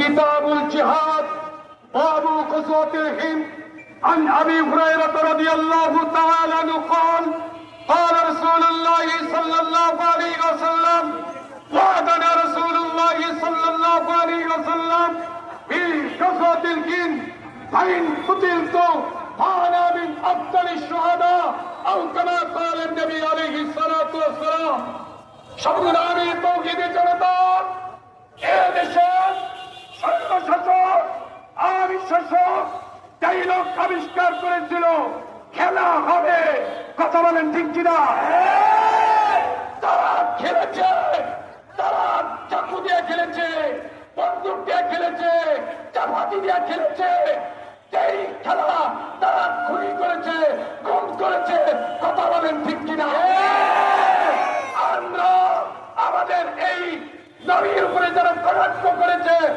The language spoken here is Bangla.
كتاب الجهاد باب غزوة الهند عن أبي هريرة رضي الله تعالى عنه قال قال رسول الله صلى الله عليه وسلم وعدنا رسول الله صلى الله عليه وسلم في غزوة الهند فإن قتلت فأنا من أفضل الشهداء أو كما قال النبي عليه الصلاة والسلام সংগ্রামী তৌহিদি জনতা এদেশের স্বৈরশাসক আওয়ামী শাসক ডাইলগ আবিষ্কার করেছিল খেলা হবে, কথা বলেন ঠিক কিনা? তারা খেলেছে, তারা চাকু দিয়ে খেলেছে, বন্দুক দিয়ে খেলেছে, চাপাতি দিয়ে খেলেছে, এই খেলা তারা খুনি করেছে, খুন করেছে, কথা বলেন ঠিক কিনা? আমরা আমাদের এই নবীর উপরে যারা কটাক্ষ করেছে